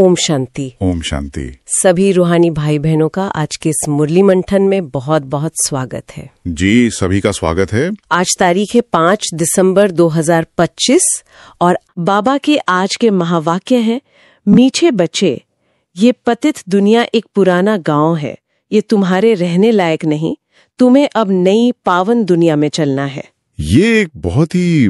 ओम शांति। ओम शांति। सभी रूहानी भाई बहनों का आज के इस मुरली मंथन में बहुत बहुत स्वागत है। जी, सभी का स्वागत है। आज तारीख है 5 दिसंबर 2025 और बाबा के आज के महावाक्य हैं, मीठे बच्चे, ये पतित दुनिया एक पुराना गांव है, ये तुम्हारे रहने लायक नहीं, तुम्हें अब नई पावन दुनिया में चलना है। ये एक बहुत ही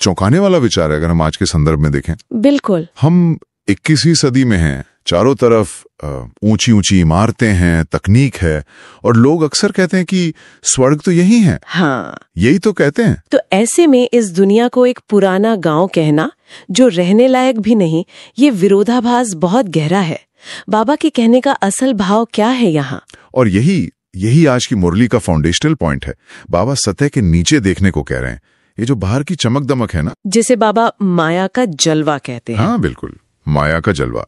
चौंकाने वाला विचार है अगर हम आज के संदर्भ में देखें। बिल्कुल। हम 21वीं सदी में हैं, चारों तरफ ऊंची ऊंची इमारतें हैं, तकनीक है, और लोग अक्सर कहते हैं कि स्वर्ग तो यही है। हाँ, यही तो कहते हैं। तो ऐसे में इस दुनिया को एक पुराना गांव कहना जो रहने लायक भी नहीं, ये विरोधाभास बहुत गहरा है। बाबा के कहने का असल भाव क्या है यहाँ? और यही आज की मुरली का फाउंडेशनल पॉइंट है। बाबा सतह के नीचे देखने को कह रहे हैं। ये जो बाहर की चमक दमक है ना, जिसे बाबा माया का जलवा कहते हैं। हाँ बिल्कुल, माया का जलवा।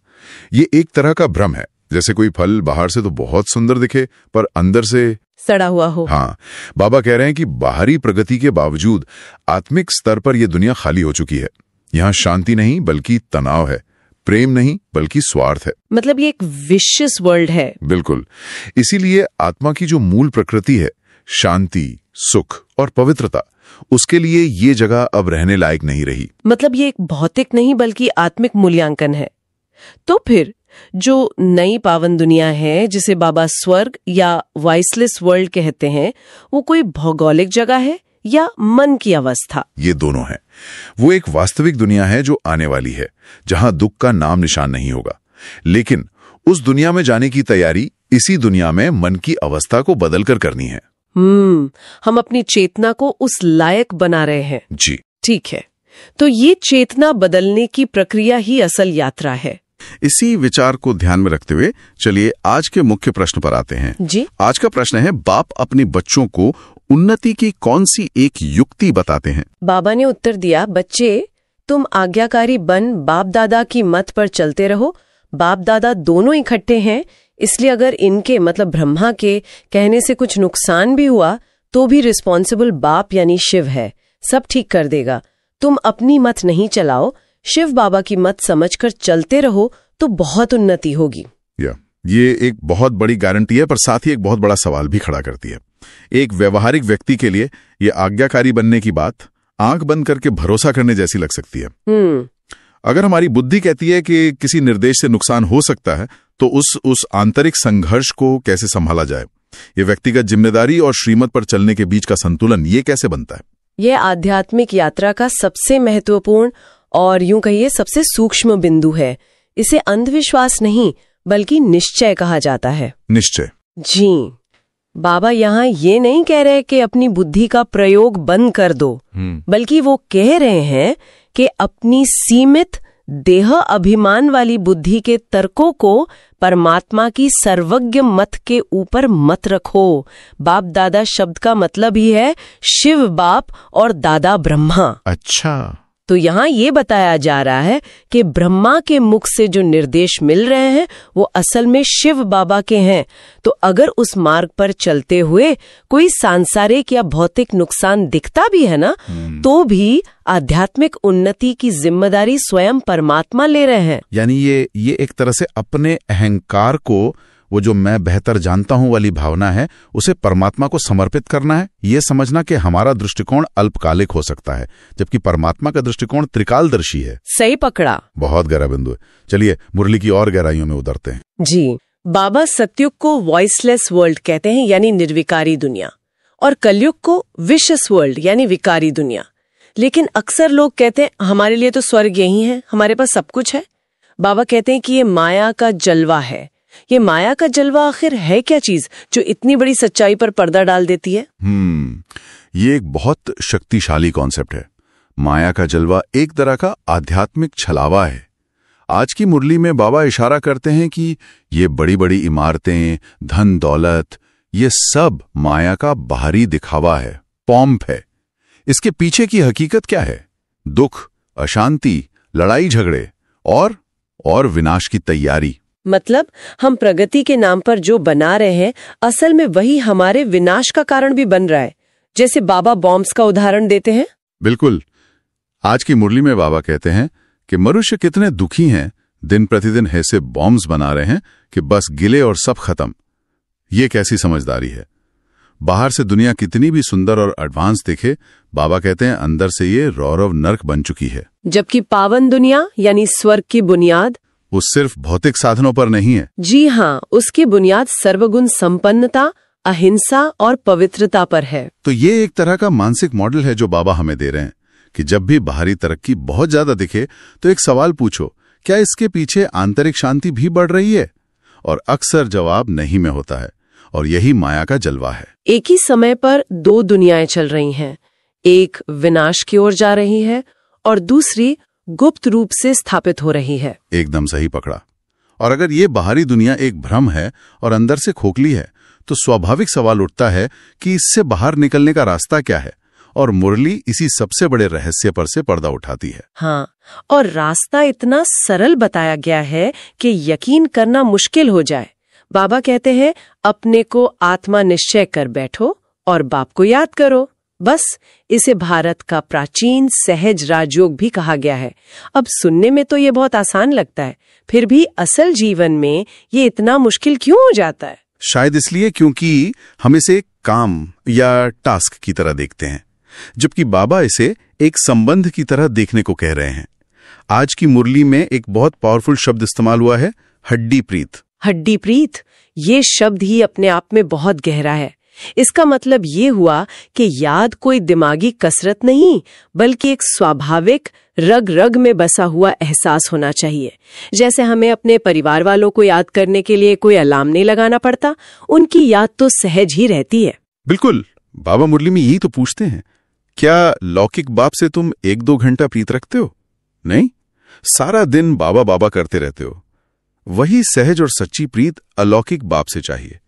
ये एक तरह का भ्रम है। जैसे कोई फल बाहर से तो बहुत सुंदर दिखे पर अंदर से सड़ा हुआ हो। हाँ, बाबा कह रहे हैं कि बाहरी प्रगति के बावजूद आत्मिक स्तर पर यह दुनिया खाली हो चुकी है। यहाँ शांति नहीं बल्कि तनाव है, प्रेम नहीं बल्कि स्वार्थ है। मतलब ये एक विशियस वर्ल्ड है। बिल्कुल। इसीलिए आत्मा की जो मूल प्रकृति है, शांति, सुख और पवित्रता, उसके लिए ये जगह अब रहने लायक नहीं रही। मतलब ये एक भौतिक नहीं बल्कि आत्मिक मूल्यांकन है। तो फिर जो नई पावन दुनिया है, जिसे बाबा स्वर्ग या वाइसलेस वर्ल्ड कहते हैं, वो कोई भौगोलिक जगह है या मन की अवस्था? ये दोनों है। वो एक वास्तविक दुनिया है जो आने वाली है, जहां दुख का नाम निशान नहीं होगा। लेकिन उस दुनिया में जाने की तैयारी इसी दुनिया में मन की अवस्था को बदलकर करनी है। हम अपनी चेतना को उस लायक बना रहे हैं। जी ठीक है। तो ये चेतना बदलने की प्रक्रिया ही असल यात्रा है। इसी विचार को ध्यान में रखते हुए चलिए आज के मुख्य प्रश्न पर आते हैं। जी। आज का प्रश्न है, बाप अपने बच्चों को उन्नति की कौन सी एक युक्ति बताते हैं? बाबा ने उत्तर दिया, बच्चे, तुम आज्ञाकारी बन बाप दादा की मत पर चलते रहो। बाप दादा दोनों इकट्ठे हैं, इसलिए अगर इनके मतलब ब्रह्मा के कहने से कुछ नुकसान भी हुआ तो भी रिस्पॉन्सिबल बाप यानी शिव है, सब ठीक कर देगा। तुम अपनी मत नहीं चलाओ, शिव बाबा की मत समझकर चलते रहो तो बहुत उन्नति होगी। ये एक बहुत बड़ी गारंटी है, पर साथ ही एक बहुत बड़ा सवाल भी खड़ा करती है। एक व्यवहारिक व्यक्ति के लिए ये आज्ञाकारी बनने की बात आंख बंद करके भरोसा करने जैसी लग सकती है। अगर हमारी बुद्धि कहती है कि किसी निर्देश से नुकसान हो सकता है, तो उस आंतरिक संघर्ष को कैसे संभाला जाए? ये व्यक्तिगत जिम्मेदारी और श्रीमत पर चलने के बीच का संतुलन ये कैसे बनता है? ये आध्यात्मिक यात्रा का सबसे महत्वपूर्ण और यूं कहिए सबसे सूक्ष्म बिंदु है। इसे अंधविश्वास नहीं बल्कि निश्चय कहा जाता है। निश्चय। जी। बाबा यहाँ ये नहीं कह रहे कि अपनी बुद्धि का प्रयोग बंद कर दो, बल्कि वो कह रहे हैं कि अपनी सीमित देह अभिमान वाली बुद्धि के तर्कों को परमात्मा की सर्वज्ञ मत के ऊपर मत रखो। बाप दादा शब्द का मतलब ही है शिव बाप और दादा ब्रह्मा। अच्छा। तो यहाँ ये बताया जा रहा है कि ब्रह्मा के मुख से जो निर्देश मिल रहे हैं वो असल में शिव बाबा के हैं। तो अगर उस मार्ग पर चलते हुए कोई सांसारिक या भौतिक नुकसान दिखता भी है ना, तो भी आध्यात्मिक उन्नति की जिम्मेदारी स्वयं परमात्मा ले रहे हैं। यानी ये एक तरह से अपने अहंकार को, वो जो मैं बेहतर जानता हूं वाली भावना है, उसे परमात्मा को समर्पित करना है। ये समझना कि हमारा दृष्टिकोण अल्पकालिक हो सकता है, जबकि परमात्मा का दृष्टिकोण त्रिकालदर्शी है। सही पकड़ा। बहुत गहरा बिंदु है। चलिए मुरली की और गहराइयों में उतरते हैं। जी। बाबा सतयुग को वॉइसलेस वर्ल्ड कहते हैं यानी निर्विकारी दुनिया, और कलयुग को विशस वर्ल्ड यानी विकारी दुनिया। लेकिन अक्सर लोग कहते हैं हमारे लिए तो स्वर्ग यही है, हमारे पास सब कुछ है। बाबा कहते हैं कि ये माया का जलवा है। ये माया का जलवा आखिर है क्या चीज जो इतनी बड़ी सच्चाई पर पर्दा डाल देती है? ये एक बहुत शक्तिशाली कॉन्सेप्ट है। माया का जलवा एक तरह का आध्यात्मिक छलावा है। आज की मुरली में बाबा इशारा करते हैं कि ये बड़ी बड़ी इमारतें, धन दौलत, ये सब माया का बाहरी दिखावा है, पॉम्प है। इसके पीछे की हकीकत क्या है? दुख, अशांति, लड़ाई झगड़े और विनाश की तैयारी। मतलब हम प्रगति के नाम पर जो बना रहे हैं, असल में वही हमारे विनाश का कारण भी बन रहा है, जैसे बाबा बॉम्ब्स का उदाहरण देते हैं। बिल्कुल। आज की मुरली में बाबा कहते हैं कि मनुष्य कितने दुखी हैं दिन प्रतिदिन ऐसे बॉम्ब्स बना रहे हैं कि बस गिले और सब खत्म। ये कैसी समझदारी है? बाहर से दुनिया कितनी भी सुंदर और एडवांस दिखे, बाबा कहते हैं अंदर से ये रौरव नर्क बन चुकी है। जबकि पावन दुनिया यानी स्वर्ग की बुनियाद वो सिर्फ भौतिक साधनों पर नहीं है। जी हाँ, उसकी बुनियाद सर्वगुण संपन्नता, अहिंसा और पवित्रता पर है। तो ये एक तरह का मानसिक मॉडल है जो बाबा हमें दे रहे हैं कि जब भी बाहरी तरक्की बहुत ज्यादा दिखे तो एक सवाल पूछो, क्या इसके पीछे आंतरिक शांति भी बढ़ रही है? और अक्सर जवाब नहीं में होता है, और यही माया का जलवा है। एक ही समय पर दो दुनियाएं चल रही हैं, एक विनाश की ओर जा रही है और दूसरी गुप्त रूप से स्थापित हो रही है। एकदम सही पकड़ा। और अगर ये बाहरी दुनिया एक भ्रम है और अंदर से खोखली है, तो स्वाभाविक सवाल उठता है कि इससे बाहर निकलने का रास्ता क्या है? और मुरली इसी सबसे बड़े रहस्य पर से पर्दा उठाती है। हाँ, और रास्ता इतना सरल बताया गया है कि यकीन करना मुश्किल हो जाए। बाबा कहते हैं, अपने को आत्मा निश्चय कर बैठो और बाप को याद करो। बस इसे भारत का प्राचीन सहज राजयोग भी कहा गया है। अब सुनने में तो ये बहुत आसान लगता है, फिर भी असल जीवन में ये इतना मुश्किल क्यों हो जाता है? शायद इसलिए क्योंकि हम इसे काम या टास्क की तरह देखते हैं, जबकि बाबा इसे एक संबंध की तरह देखने को कह रहे हैं। आज की मुरली में एक बहुत पावरफुल शब्द इस्तेमाल हुआ है, हड्डी प्रीत। हड्डी प्रीत, ये शब्द ही अपने आप में बहुत गहरा है। इसका मतलब ये हुआ कि याद कोई दिमागी कसरत नहीं, बल्कि एक स्वाभाविक रग रग में बसा हुआ एहसास होना चाहिए। जैसे हमें अपने परिवार वालों को याद करने के लिए कोई अलार्म नहीं लगाना पड़ता, उनकी याद तो सहज ही रहती है। बिल्कुल, बाबा मुरली में यही तो पूछते हैं, क्या लौकिक बाप से तुम 1-2 घंटा प्रीत रखते हो? नहीं, सारा दिन बाबा बाबा करते रहते हो। वही सहज और सच्ची प्रीत अलौकिक बाप से चाहिए।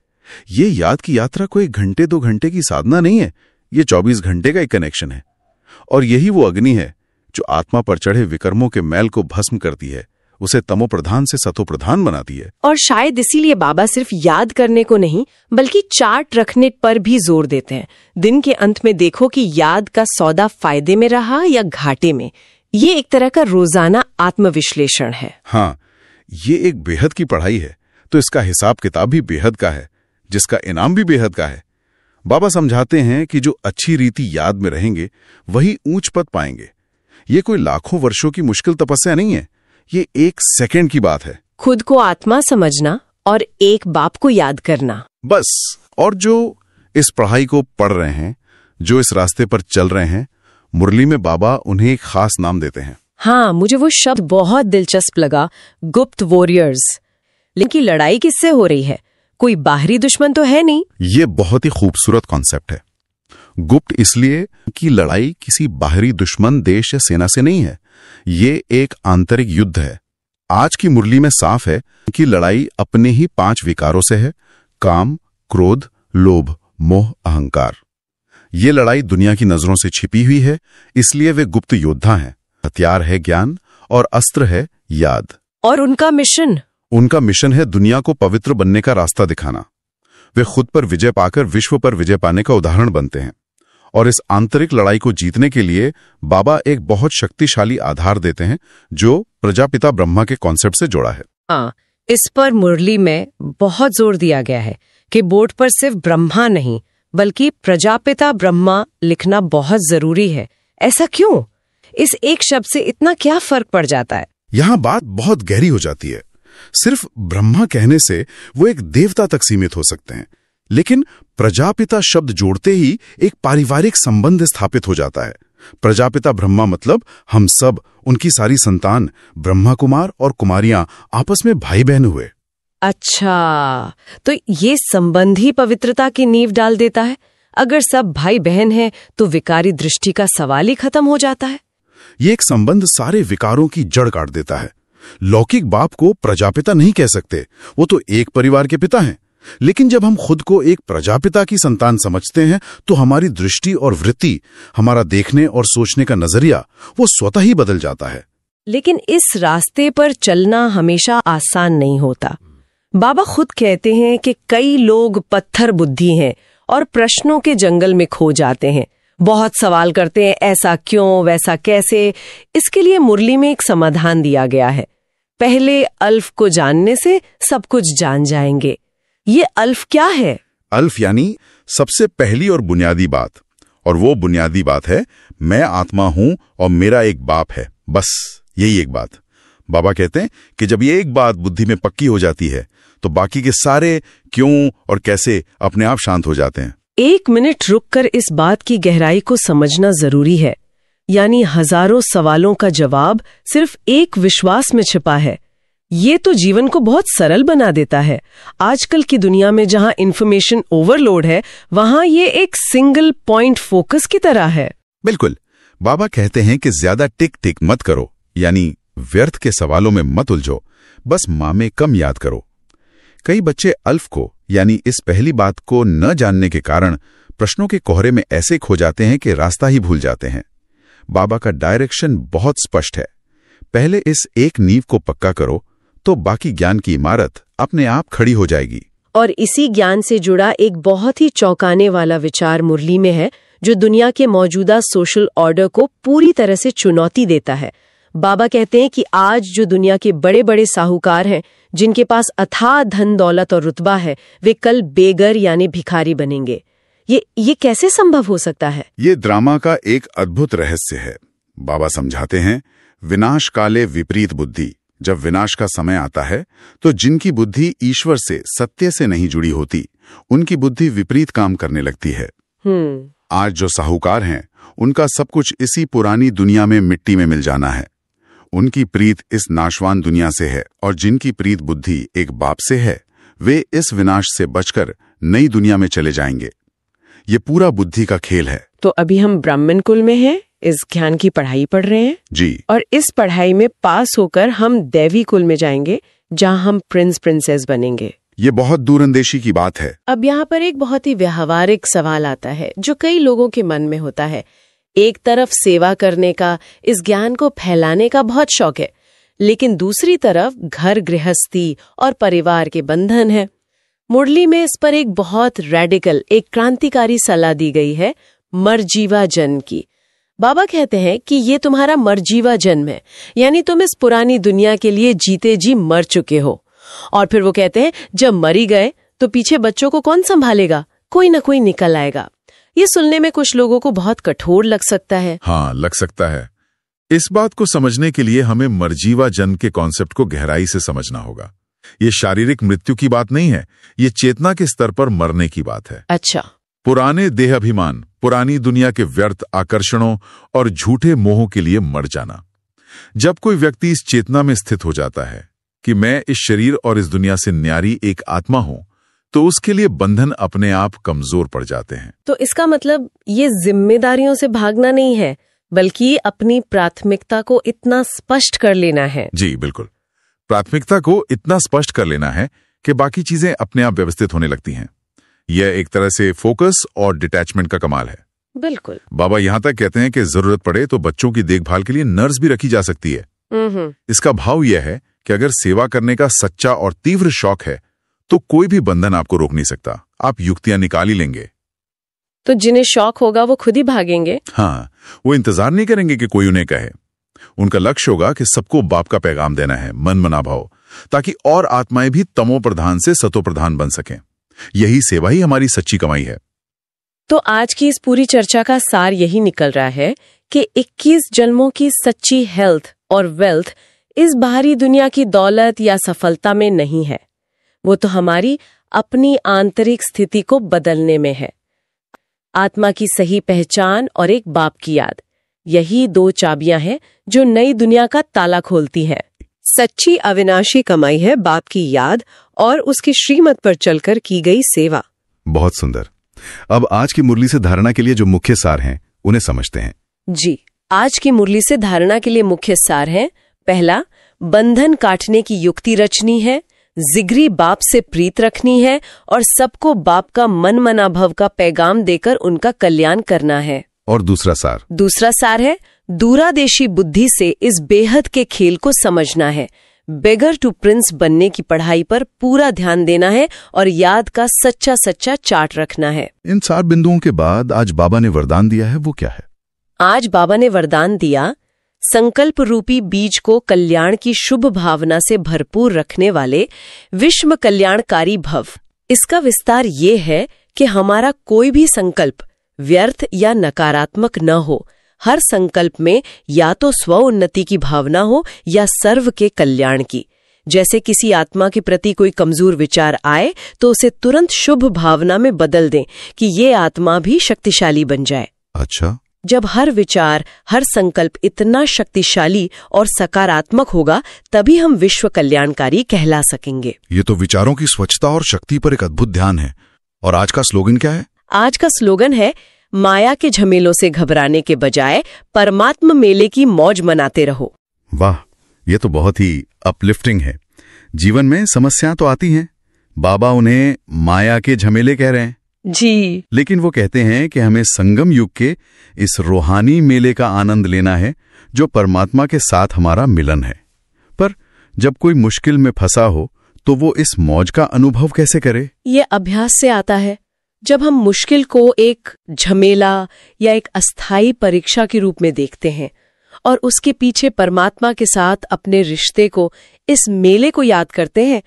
ये याद की यात्रा कोई 1-2 घंटे की साधना नहीं है, ये 24 घंटे का एक कनेक्शन है। और यही वो अग्नि है जो आत्मा पर चढ़े विकर्मों के मैल को भस्म करती है, उसे तमो प्रधान से सतो प्रधान बनाती है। और शायद इसीलिए बाबा सिर्फ याद करने को नहीं, बल्कि चार्ट रखने पर भी जोर देते हैं। दिन के अंत में देखो कि याद का सौदा फायदे में रहा या घाटे में। ये एक तरह का रोजाना आत्मविश्लेषण है। हाँ, ये एक बेहद की पढ़ाई है, तो इसका हिसाब किताब भी बेहद का है, जिसका इनाम भी बेहद का है। बाबा समझाते हैं कि जो अच्छी रीति याद में रहेंगे वही ऊंच पद पाएंगे। ये कोई लाखों वर्षों की मुश्किल तपस्या नहीं है, ये 1 सेकंड की बात है। खुद को आत्मा समझना और एक बाप को याद करना, बस। और जो इस पढ़ाई को पढ़ रहे हैं, जो इस रास्ते पर चल रहे हैं, मुरली में बाबा उन्हें एक खास नाम देते हैं। हाँ, मुझे वो शब्द बहुत दिलचस्प लगा, गुप्त वॉरियर्स। लेकिन लड़ाई किससे हो रही है? कोई बाहरी दुश्मन तो है नहीं। ये बहुत ही खूबसूरत कॉन्सेप्ट है। गुप्त इसलिए कि लड़ाई किसी बाहरी दुश्मन, देश या सेना से नहीं है, ये एक आंतरिक युद्ध है। आज की मुरली में साफ है कि लड़ाई अपने ही 5 विकारों से है, काम, क्रोध, लोभ, मोह, अहंकार। ये लड़ाई दुनिया की नजरों से छिपी हुई है, इसलिए वे गुप्त योद्धा हैं। हथियार है ज्ञान और अस्त्र है याद। और उनका मिशन है दुनिया को पवित्र बनने का रास्ता दिखाना। वे खुद पर विजय पाकर विश्व पर विजय पाने का उदाहरण बनते हैं। और इस आंतरिक लड़ाई को जीतने के लिए बाबा एक बहुत शक्तिशाली आधार देते हैं, जो प्रजापिता ब्रह्मा के कॉन्सेप्ट से जोड़ा है। हाँ, इस पर मुरली में बहुत जोर दिया गया है कि बोर्ड पर सिर्फ ब्रह्मा नहीं, बल्कि प्रजापिता ब्रह्मा लिखना बहुत जरूरी है। ऐसा क्यों? इस एक शब्द से इतना क्या फर्क पड़ जाता है? यहां बात बहुत गहरी हो जाती है। सिर्फ ब्रह्मा कहने से वो एक देवता तक सीमित हो सकते हैं, लेकिन प्रजापिता शब्द जोड़ते ही एक पारिवारिक संबंध स्थापित हो जाता है। प्रजापिता ब्रह्मा मतलब हम सब, उनकी सारी संतान, ब्रह्मा कुमार और कुमारियां आपस में भाई बहन हुए। अच्छा, तो ये संबंध ही पवित्रता की नींव डाल देता है। अगर सब भाई बहन हैं, तो विकारी दृष्टि का सवाल ही खत्म हो जाता है। ये एक संबंध सारे विकारों की जड़ काट देता है। लौकिक बाप को प्रजापिता नहीं कह सकते, वो तो एक परिवार के पिता हैं। लेकिन जब हम खुद को एक प्रजापिता की संतान समझते हैं, तो हमारी दृष्टि और वृत्ति, हमारा देखने और सोचने का नजरिया, वो स्वतः ही बदल जाता है। लेकिन इस रास्ते पर चलना हमेशा आसान नहीं होता। बाबा खुद कहते हैं कि कई लोग पत्थर बुद्धि हैं और प्रश्नों के जंगल में खो जाते हैं। बहुत सवाल करते हैं, ऐसा क्यों, वैसा कैसे। इसके लिए मुरली में एक समाधान दिया गया है। पहले अल्फ को जानने से सब कुछ जान जाएंगे। ये अल्फ क्या है? अल्फ यानी सबसे पहली और बुनियादी बात, और वो बुनियादी बात है मैं आत्मा हूं और मेरा एक बाप है, बस यही एक बात। बाबा कहते हैं कि जब ये एक बात बुद्धि में पक्की हो जाती है तो बाकी के सारे क्यों और कैसे अपने आप शांत हो जाते हैं। 1 मिनट रुककर इस बात की गहराई को समझना जरूरी है। यानी हजारों सवालों का जवाब सिर्फ एक विश्वास में छिपा है। ये तो जीवन को बहुत सरल बना देता है। आजकल की दुनिया में जहां इंफॉर्मेशन ओवरलोड है, वहां ये एक सिंगल पॉइंट फोकस की तरह है। बिल्कुल। बाबा कहते हैं कि ज्यादा टिक टिक मत करो, यानी व्यर्थ के सवालों में मत उलझो, बस माँ में कम याद करो। कई बच्चे अल्फ को यानी इस पहली बात को न जानने के कारण प्रश्नों के कोहरे में ऐसे खो जाते हैं कि रास्ता ही भूल जाते हैं। बाबा का डायरेक्शन बहुत स्पष्ट है। पहले इस एक नींव को पक्का करो तो बाकी ज्ञान की इमारत अपने आप खड़ी हो जाएगी। और इसी ज्ञान से जुड़ा एक बहुत ही चौंकाने वाला विचार मुरली में है, जो दुनिया के मौजूदा सोशल ऑर्डर को पूरी तरह से चुनौती देता है। बाबा कहते हैं कि आज जो दुनिया के बड़े बड़े साहूकार हैं, जिनके पास अथाह धन दौलत और रुतबा है, वे कल बेगर यानी भिखारी बनेंगे। ये कैसे संभव हो सकता है? ये ड्रामा का एक अद्भुत रहस्य है। बाबा समझाते हैं, विनाश काले विपरीत बुद्धि। जब विनाश का समय आता है तो जिनकी बुद्धि ईश्वर से, सत्य से नहीं जुड़ी होती, उनकी बुद्धि विपरीत काम करने लगती है। आज जो साहूकार हैं, उनका सब कुछ इसी पुरानी दुनिया में मिट्टी में मिल जाना है। उनकी प्रीत इस नाशवान दुनिया से है, और जिनकी प्रीत बुद्धि एक बाप से है, वे इस विनाश से बचकर नई दुनिया में चले जाएंगे। ये पूरा बुद्धि का खेल है। तो अभी हम ब्राह्मण कुल में हैं, इस ज्ञान की पढ़ाई पढ़ रहे हैं जी, और इस पढ़ाई में पास होकर हम दैवी कुल में जाएंगे, जहां हम प्रिंस प्रिंसेस बनेंगे। ये बहुत दूरअंदेशी की बात है। अब यहाँ पर एक बहुत ही व्यावहारिक सवाल आता है, जो कई लोगों के मन में होता है। एक तरफ सेवा करने का, इस ज्ञान को फैलाने का बहुत शौक है, लेकिन दूसरी तरफ घर गृहस्थी और परिवार के बंधन है। मुरली में इस पर एक बहुत रेडिकल, एक क्रांतिकारी सलाह दी गई है, मरजीवा जन्म की। बाबा कहते हैं कि ये तुम्हारा मरजीवा जन्म है, यानी तुम इस पुरानी दुनिया के लिए जीते जी मर चुके हो। और फिर वो कहते हैं, जब मरी गए तो पीछे बच्चों को कौन संभालेगा? कोई ना कोई निकल आएगा। ये सुनने में कुछ लोगों को बहुत कठोर लग सकता है। हाँ, लग सकता है। इस बात को समझने के लिए हमें मरजीवा जन्म के कॉन्सेप्ट को गहराई से समझना होगा। ये शारीरिक मृत्यु की बात नहीं है, ये चेतना के स्तर पर मरने की बात है। अच्छा। पुराने देहाभिमान, पुरानी दुनिया के व्यर्थ आकर्षणों और झूठे मोहों के लिए मर जाना। जब कोई व्यक्ति इस चेतना में स्थित हो जाता है कि मैं इस शरीर और इस दुनिया से न्यारी एक आत्मा हूं, तो उसके लिए बंधन अपने आप कमजोर पड़ जाते हैं। तो इसका मतलब ये जिम्मेदारियों से भागना नहीं है, बल्कि अपनी प्राथमिकता को इतना स्पष्ट कर लेना है। जी बिल्कुल, प्राथमिकता को इतना स्पष्ट कर लेना है कि बाकी चीजें अपने आप व्यवस्थित होने लगती हैं। यह एक तरह से फोकस और डिटैचमेंट का कमाल है। बिल्कुल। बाबा यहां तक कहते हैं कि जरूरत पड़े तो बच्चों की देखभाल के लिए नर्स भी रखी जा सकती है। इसका भाव यह है कि अगर सेवा करने का सच्चा और तीव्र शौक है तो कोई भी बंधन आपको रोक नहीं सकता। आप युक्तियां निकाल ही लेंगे। तो जिन्हें शौक होगा वो खुद ही भागेंगे। हाँ, वो इंतजार नहीं करेंगे कि कोई उन्हें कहे। उनका लक्ष्य होगा कि सबको बाप का पैगाम देना है, मन मना भाव, ताकि और आत्माएं भी तमो प्रधान से सतो प्रधान बन सकें। यही सेवा ही हमारी सच्ची कमाई है। तो आज की इस पूरी चर्चा का सार यही निकल रहा है कि 21 जन्मों की सच्ची हेल्थ और वेल्थ इस बाहरी दुनिया की दौलत या सफलता में नहीं है, वो तो हमारी अपनी आंतरिक स्थिति को बदलने में है। आत्मा की सही पहचान और एक बाप की याद, यही 2 चाबियां हैं जो नई दुनिया का ताला खोलती हैं। सच्ची अविनाशी कमाई है बाप की याद और उसकी श्रीमत पर चलकर की गई सेवा। बहुत सुंदर। अब आज की मुरली से धारणा के लिए जो मुख्य सार हैं, उन्हें समझते हैं। जी, आज की मुरली से धारणा के लिए मुख्य सार हैं। पहला, बंधन काटने की युक्ति रचनी है, जिगरी बाप से प्रीत रखनी है और सबको बाप का मन मना भव का पैगाम देकर उनका कल्याण करना है। और दूसरा सार है दूरादेशी बुद्धि से इस बेहद के खेल को समझना है। बेगर टू प्रिंस बनने की पढ़ाई पर पूरा ध्यान देना है और याद का सच्चा सच्चा चार्ट रखना है। इन 4 बिंदुओं के बाद आज बाबा ने वरदान दिया है, वो क्या है? आज बाबा ने वरदान दिया, संकल्प रूपी बीज को कल्याण की शुभ भावना से भरपूर रखने वाले विश्व कल्याणकारी भव। इसका विस्तार ये है कि हमारा कोई भी संकल्प व्यर्थ या नकारात्मक न हो। हर संकल्प में या तो स्व उन्नति की भावना हो या सर्व के कल्याण की। जैसे किसी आत्मा के प्रति कोई कमजोर विचार आए तो उसे तुरंत शुभ भावना में बदल दें कि ये आत्मा भी शक्तिशाली बन जाए। अच्छा, जब हर विचार, हर संकल्प इतना शक्तिशाली और सकारात्मक होगा तभी हम विश्व कल्याणकारी कहला सकेंगे। ये तो विचारों की स्वच्छता और शक्ति पर एक अद्भुत ध्यान है। और आज का स्लोगन क्या है? आज का स्लोगन है, माया के झमेलों से घबराने के बजाय परमात्मा मेले की मौज मनाते रहो। वाह, ये तो बहुत ही अपलिफ्टिंग है। जीवन में समस्याएं तो आती हैं, बाबा उन्हें माया के झमेले कह रहे हैं जी, लेकिन वो कहते हैं कि हमें संगम युग के इस रूहानी मेले का आनंद लेना है जो परमात्मा के साथ हमारा मिलन है। पर जब कोई मुश्किल में फंसा हो तो वो इस मौज का अनुभव कैसे करे? ये अभ्यास से आता है। जब हम मुश्किल को एक झमेला या एक अस्थाई परीक्षा के रूप में देखते हैं और उसके पीछे परमात्मा के साथ अपने रिश्ते को, इस मेले को याद करते हैं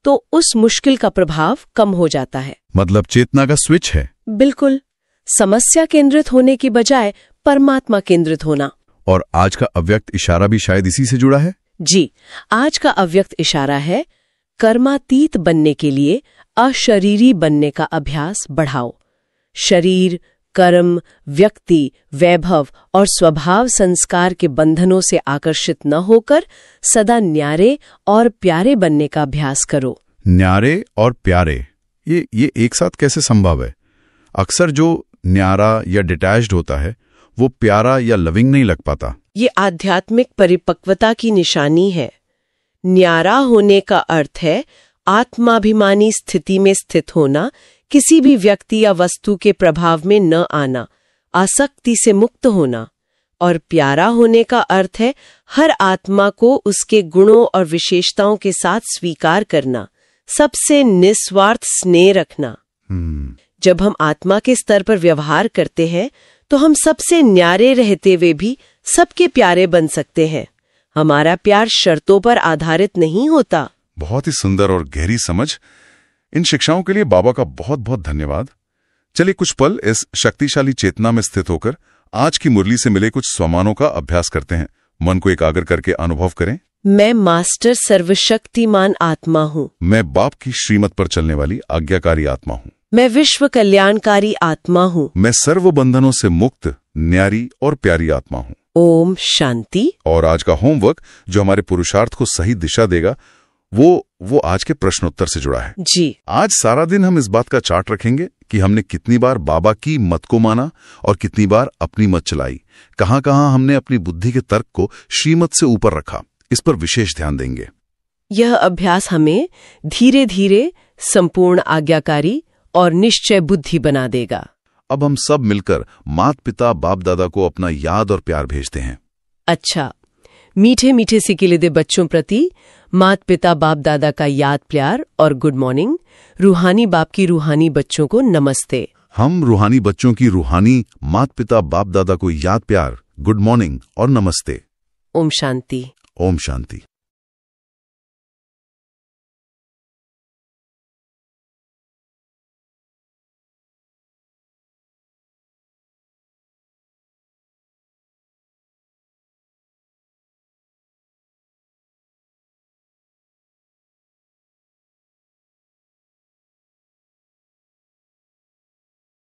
तो उस मुश्किल का प्रभाव कम हो जाता है। मतलब चेतना का स्विच है। बिल्कुल, समस्या केंद्रित होने की बजाय परमात्मा केंद्रित होना। और आज का अव्यक्त इशारा भी शायद इसी से जुड़ा है। जी, आज का अव्यक्त इशारा है, कर्मातीत बनने के लिए अशरीरी बनने का अभ्यास बढ़ाओ। शरीर, कर्म, व्यक्ति, वैभव और स्वभाव संस्कार के बंधनों से आकर्षित न होकर सदा न्यारे और प्यारे बनने का अभ्यास करो। न्यारे और प्यारे, ये एक साथ कैसे संभव है? अक्सर जो न्यारा या डिटैच्ड होता है वो प्यारा या लविंग नहीं लग पाता। ये आध्यात्मिक परिपक्वता की निशानी है। न्यारा होने का अर्थ है आत्माभिमानी स्थिति में स्थित होना, किसी भी व्यक्ति या वस्तु के प्रभाव में न आना, आसक्ति से मुक्त होना। और प्यारा होने का अर्थ है हर आत्मा को उसके गुणों और विशेषताओं के साथ स्वीकार करना, सबसे निस्वार्थ स्नेह रखना। जब हम आत्मा के स्तर पर व्यवहार करते हैं तो हम सबसे न्यारे रहते हुए भी सबके प्यारे बन सकते हैं। हमारा प्यार शर्तों पर आधारित नहीं होता। बहुत ही सुंदर और गहरी समझ। इन शिक्षाओं के लिए बाबा का बहुत बहुत धन्यवाद। चलिए कुछ पल इस शक्तिशाली चेतना में स्थित होकर आज की मुरली से मिले कुछ स्वमानों का अभ्यास करते हैं। मन को एकाग्र करके अनुभव करें। मैं मास्टर सर्वशक्तिमान आत्मा हूँ। मैं बाप की श्रीमत पर चलने वाली आज्ञाकारी आत्मा हूँ। मैं विश्व कल्याणकारी आत्मा हूँ। मैं सर्व बंधनों से मुक्त, न्यारी और प्यारी आत्मा हूँ। ओम शांति। और आज का होमवर्क जो हमारे पुरुषार्थ को सही दिशा देगा वो आज के प्रश्नोत्तर से जुड़ा है। जी, आज सारा दिन हम इस बात का चार्ट रखेंगे कि हमने कितनी बार बाबा की मत को माना और कितनी बार अपनी मत चलाई। कहां-कहां हमने अपनी बुद्धि के तर्क को श्रीमत से ऊपर रखा, इस पर विशेष ध्यान देंगे। यह अभ्यास हमें धीरे धीरे संपूर्ण आज्ञाकारी और निश्चय बुद्धि बना देगा। अब हम सब मिलकर माता पिता बाप दादा को अपना याद और प्यार भेजते हैं। अच्छा, मीठे मीठे सिकिलिदे बच्चों प्रति माता पिता बाप दादा का याद प्यार और गुड मॉर्निंग। रूहानी बाप की रूहानी बच्चों को नमस्ते। हम रूहानी बच्चों की रूहानी माता पिता बाप दादा को याद प्यार, गुड मॉर्निंग और नमस्ते। ओम शांति। ओम शांति।